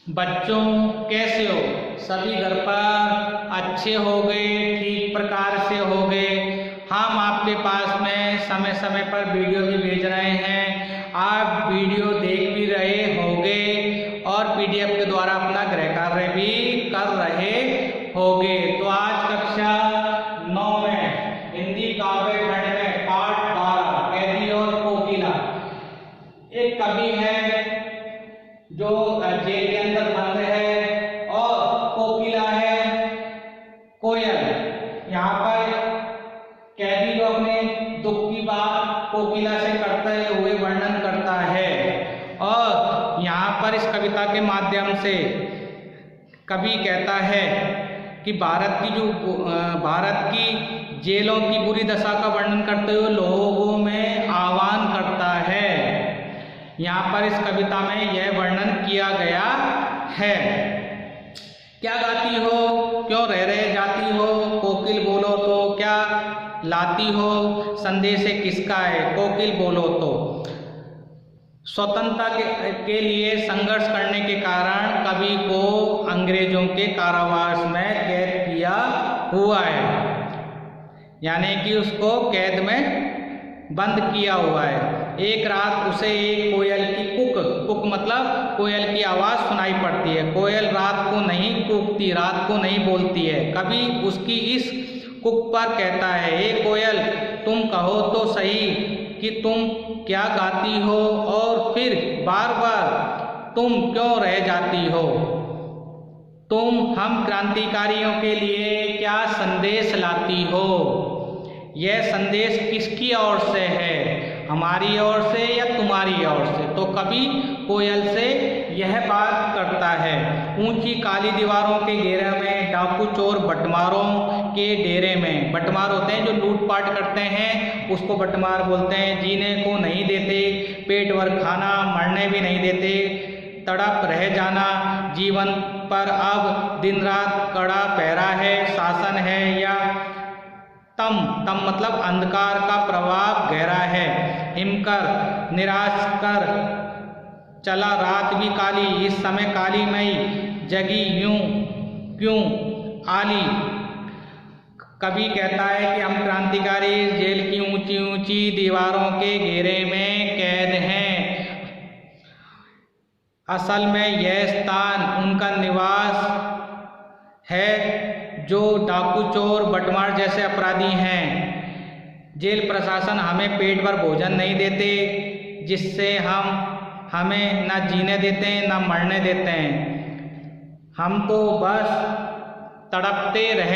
बच्चों कैसे हो? सभी घर पर अच्छे हो गए, ठीक प्रकार से हो गए। हम आपके पास में समय समय पर वीडियो भी भेज रहे हैं, आप वीडियो देख भी रहे होंगे और पीडीएफ के द्वारा अपना गृह कार्य भी कर रहे होंगे। तो आज कक्षा 9 में हिंदी काव्य खंड में पाठ 12 कैदी और कोकिला। एक कवि है जो जेल के अंदर बंद है और कोकिला है कोयल। यहाँ पर कैदी जो अपने दुख की बात कोकिला से करते हुए वर्णन करता है और यहाँ पर इस कविता के माध्यम से कवि कहता है कि भारत की जेलों की बुरी दशा का वर्णन करते हुए लोगों में आह्वान करता है। यहाँ पर इस कविता में यह वर्णन किया गया है। क्या गाती हो, क्यों रह जाती हो, कोकिल बोलो तो क्या लाती हो, संदेश किसका है, कोकिल बोलो तो। स्वतंत्रता के लिए संघर्ष करने के कारण कवि को अंग्रेजों के कारावास में कैद किया हुआ है, यानी कि उसको कैद में बंद किया हुआ है। एक रात उसे एक कोयल की कुक मतलब कोयल की आवाज़ सुनाई पड़ती है। कोयल रात को नहीं कूकती, रात को नहीं बोलती है। कवि उसकी इस कुक पर कहता है, ए कोयल तुम कहो तो सही कि तुम क्या गाती हो और फिर बार बार तुम क्यों रह जाती हो। तुम हम क्रांतिकारियों के लिए क्या संदेश लाती हो। यह संदेश किसकी ओर से है, हमारी ओर से या तुम्हारी ओर से। तो कवि कोयल से यह बात करता है। ऊंची काली दीवारों के घेरे में डाकू चोर बटमारों के डेरे में, बटमार होते हैं जो लूटपाट करते हैं, उसको बटमार बोलते हैं। जीने को नहीं देते, पेट भर खाना, मरने भी नहीं देते, तड़प रह जाना। जीवन पर अब दिन रात कड़ा पहरा है, शासन है या तम मतलब अंधकार का प्रभाव गहरा है। हिमकर निराश कर चला रात भी काली, इस समय काली मई जगी यूं क्यों आली। कवि कहता है कि हम क्रांतिकारी जेल की ऊंची ऊंची दीवारों के घेरे में कैद हैं। असल में यह स्थान उनका निवास है जो डाकू चोर बटमार जैसे अपराधी हैं। जेल प्रशासन हमें पेट भर भोजन नहीं देते, जिससे हमें ना जीने देते हैं ना मरने देते हैं। हम तो बस तड़पते रह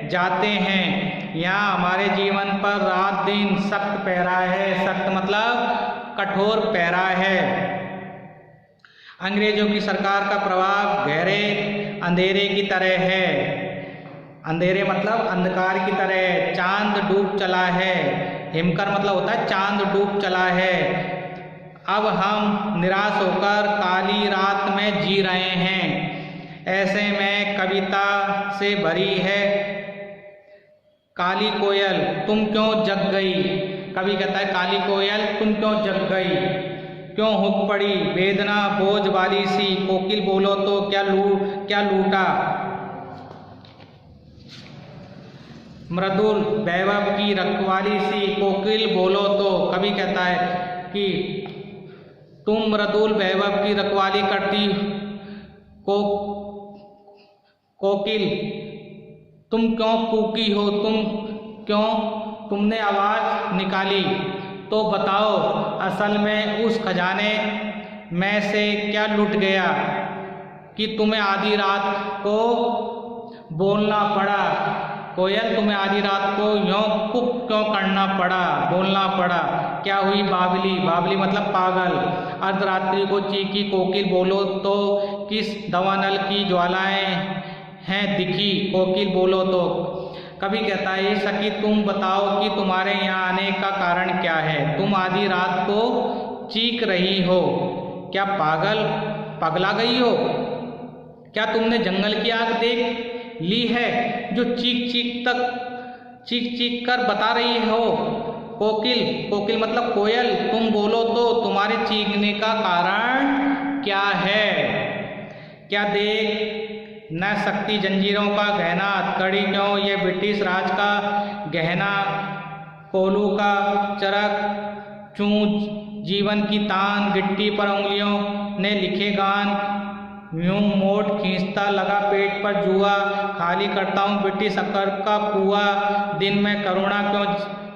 जाते हैं। यहाँ हमारे जीवन पर रात दिन सख्त पहरा है। सख्त मतलब कठोर पहरा है। अंग्रेजों की सरकार का प्रभाव गहरे अंधेरे की तरह है। अंधेरे मतलब अंधकार की तरह। चांद डूब चला है। हिमकर मतलब होता है चांद डूब चला है। अब हम निराश होकर काली रात में जी रहे हैं। ऐसे में कविता से भरी है काली कोयल तुम क्यों जग गई। कवि कहता है काली कोयल तुम क्यों जग गई, क्यों हुक पड़ी वेदना बोझ वाली सी। कोकिल बोलो तो क्या लूटा मृदुल वैभव की रखवाली सी। कोकिल बोलो तो कवि कहता है कि तुम मृदुल वैभव की रखवाली करती कोकिल तुम क्यों कूकी हो, तुमने आवाज़ निकाली तो बताओ असल में उस खजाने में से क्या लुट गया कि तुम्हें आधी रात को बोलना पड़ा। कोयल तुम्हें आधी रात को यूं कुक क्यों करना पड़ा, बोलना पड़ा। क्या हुई बावली मतलब पागल। अर्धरात्रि को चीखी कोकिल बोलो तो किस दवानल की ज्वालाएं हैं दिखी। कोकिल बोलो तो कवि कहता है सखी तुम बताओ कि तुम्हारे यहाँ आने का कारण क्या है। तुम आधी रात को चीख रही हो, क्या पगला गई हो। क्या तुमने जंगल की आग देख ली है जो चीख कर बता रही हो। कोकिल मतलब कोयल तुम बोलो तो तुम्हारे चीखने का कारण क्या है। क्या देख न सकती जंजीरों का गहना हथकड़ी क्यों ये ब्रिटिश राज का गहना कोलू का चरक चूं जीवन की तान गिट्टी पर उंगलियों ने लिखे गान यूं मोट खींचता लगा पेट पर जुआ खाली करता हूँ ब्रिटिश अकर का कुआ दिन में करुणा क्यों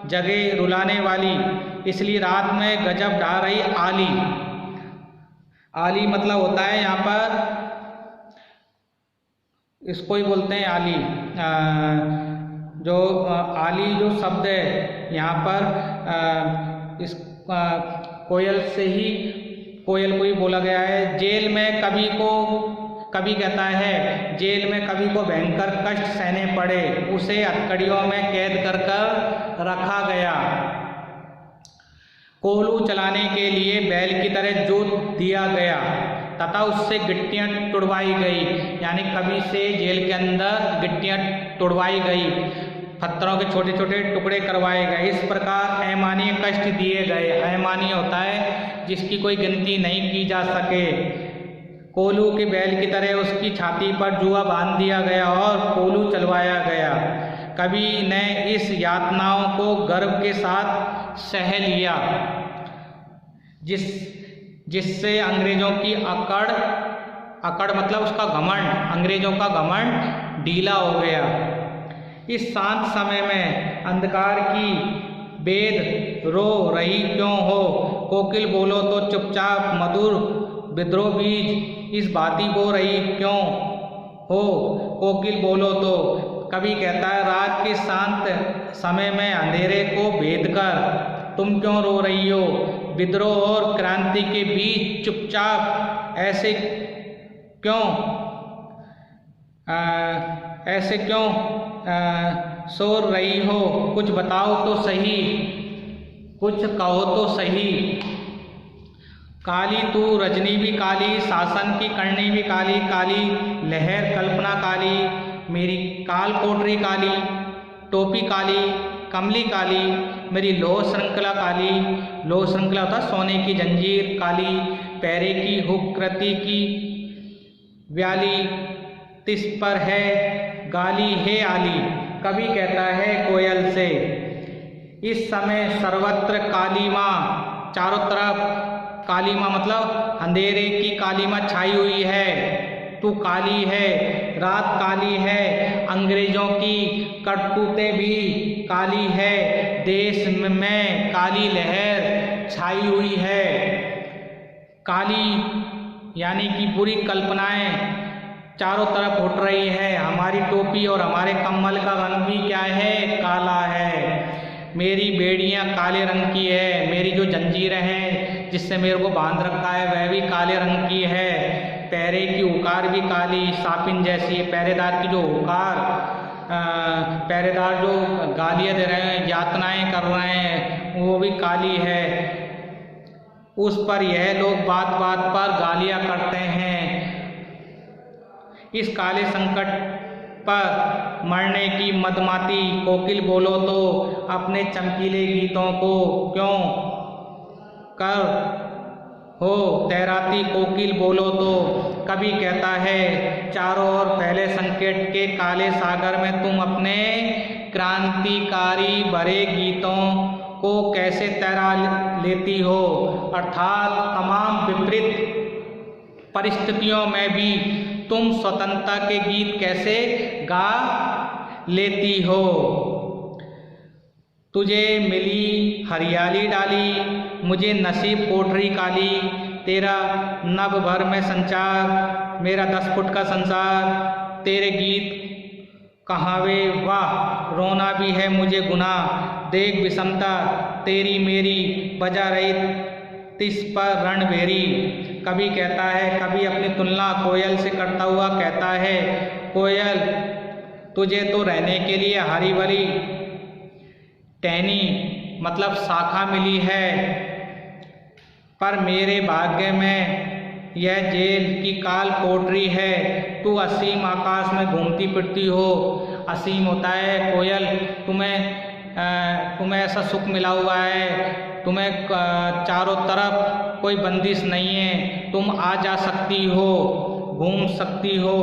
जगे रुलाने वाली इसलिए रात में गजब ढा रही आली। आली मतलब होता है यहाँ पर इसको ही बोलते हैं आली। जो आली जो शब्द है यहाँ पर इस कोयल से ही कोयल को ही बोला गया है। जेल में कभी कहता है जेल में कभी को भयंकर कष्ट सहने पड़े उसे हथकड़ियों में कैद कर रखा गया। कोलू चलाने के लिए बैल की तरह जोत दिया गया तथा उससे गिट्टियां तुड़वाई गई यानी कभी से जेल के अंदर गिट्टियां तुड़वाई गई पत्थरों के छोटे छोटे टुकड़े करवाए गए। इस प्रकार अमानवीय कष्ट दिए गए। अमानवीय होता है जिसकी कोई गिनती नहीं की जा सके। कोलू के बैल की तरह उसकी छाती पर जुआ बांध दिया गया और कोलू चलवाया गया। कवि ने इस यातनाओं को गर्व के साथ सह लिया जिससे अंग्रेजों की अकड़ मतलब उसका घमंड अंग्रेजों का घमंड ढीला हो गया। इस शांत समय में अंधकार की बेद रो रही क्यों हो कोकिल बोलो तो चुपचाप मधुर विद्रोह बीज इस भांति बो रही क्यों हो कोकिल बोलो तो। कवि कहता है रात के शांत समय में अंधेरे को भेद कर तुम क्यों रो रही हो विद्रोह और क्रांति के बीच चुपचाप ऐसे क्यों सोर रही हो कुछ बताओ तो सही कुछ कहो तो सही। काली तू रजनी भी काली शासन की करनी भी काली काली लहर कल्पना काली मेरी काल कोटरी काली टोपी काली कमली काली मेरी लोह श्रृंखला काली लोह श्रृंखला होता सोने की जंजीर काली पैरे की हुक कृति की व्याली तिस पर है गाली है आली। कवि कहता है कोयल से इस समय सर्वत्र काली माँ चारों तरफ काली माँ मतलब अंधेरे की काली माँ छाई हुई है। तू काली है रात काली है अंग्रेजों की करतूतें भी काली है देश में काली लहर छाई हुई है। काली यानी कि बुरी कल्पनाएं चारों तरफ उठ रही है। हमारी टोपी और हमारे कम्बल का रंग भी क्या है काला है। मेरी बेड़ियां काले रंग की है मेरी जो जंजीरें हैं जिससे मेरे को बांध रखा है वह भी काले रंग की है। पैरे की उकार भी काली सापिन जैसी है। पहरेदार की जो उकार पहरेदार जो गालियाँ दे रहे हैं यातनाएं कर रहे हैं वो भी काली है। उस पर यह लोग बात बात पर गालियाँ करते हैं। इस काले संकट पर मरने की मदमाती कोकिल बोलो तो अपने चमकीले गीतों को क्यों कर हो तैराती कोकिल बोलो तो। कवि कहता है चारों ओर फैले संकट के काले सागर में तुम अपने क्रांतिकारी भरे गीतों को कैसे तैरा लेती हो अर्थात तमाम विपरीत परिस्थितियों में भी तुम स्वतंत्रता के गीत कैसे गा लेती हो। तुझे मिली हरियाली डाली मुझे नसीब कोठरी काली तेरा नभ भर में संचार मेरा 10 फुट का संसार तेरे गीत कहावे वाह रोना भी है मुझे गुनाह देख विषमता तेरी मेरी बजा रही तिस पर रणभेरी। कवि कहता है कवि अपनी तुलना कोयल से करता हुआ कहता है कोयल तुझे तो रहने के लिए हरी भरी टहनी मतलब शाखा मिली है पर मेरे भाग्य में यह जेल की काल कोठरी है। तू असीम आकाश में घूमती फिरती हो। असीम होता है कोयल तुम्हें ऐसा सुख मिला हुआ है तुम्हें चारों तरफ कोई बंदिश नहीं है तुम आ जा सकती हो घूम सकती हो।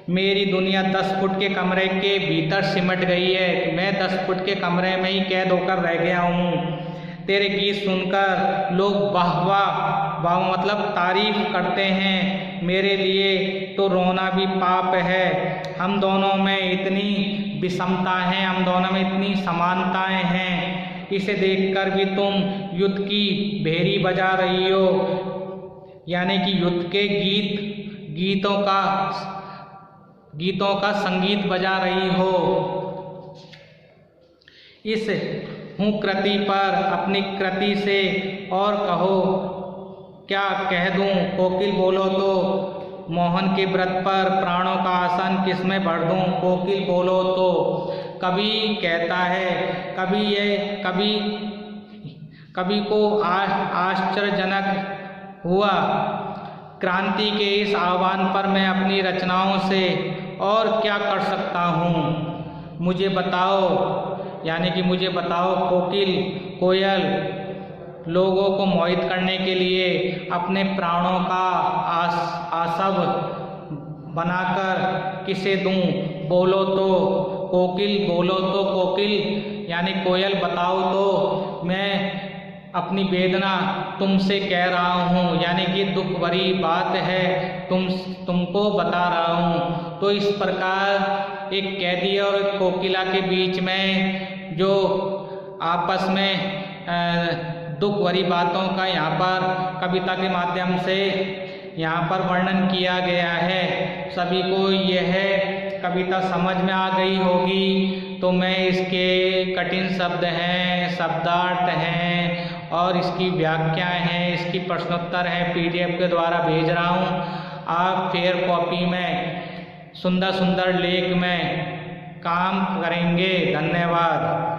मेरी दुनिया 10 फुट के कमरे के भीतर सिमट गई है। मैं 10 फुट के कमरे में ही कैद होकर रह गया हूँ। तेरे गीत सुनकर लोग वाह वाह मतलब तारीफ करते हैं। मेरे लिए तो रोना भी पाप है। हम दोनों में इतनी विषमता है, हम दोनों में इतनी समानताएं हैं। इसे देखकर भी तुम युद्ध की भेरी बजा रही हो, यानी कि युद्ध के गीतों का संगीत बजा रही हो। इस हूँ कृति पर अपनी कृति से और कहो, क्या कह दूँ? कोकिल बोलो तो मोहन के व्रत पर प्राणों का आसन किसमें भर दूँ? कोकिल बोलो तो। कभी कहता है, कभी को आश्चर्यजनक हुआ। क्रांति के इस आह्वान पर मैं अपनी रचनाओं से और क्या कर सकता हूँ? मुझे बताओ, यानी कि मुझे बताओ कोयल लोगों को मोहित करने के लिए अपने प्राणों का आसव बनाकर किसे दूं? बोलो तो कोकिल, बोलो तो कोकिल, यानी कोयल बताओ तो मैं अपनी वेदना तुमसे कह रहा हूँ, यानी कि दुख भरी बात है, तुमको बता रहा हूँ। तो इस प्रकार एक कैदी और एक कोकिला के बीच में जो आपस में दुख भरी बातों का यहाँ पर कविता के माध्यम से यहाँ पर वर्णन किया गया है। सभी को यह कविता समझ में आ गई होगी। तो मैं इसके कठिन शब्द हैं, शब्दार्थ हैं और इसकी व्याख्याएं हैं, इसकी प्रश्नोत्तर हैं, PDF के द्वारा भेज रहा हूँ। आप फेयर कॉपी में सुंदर सुंदर लेख में काम करेंगे। धन्यवाद।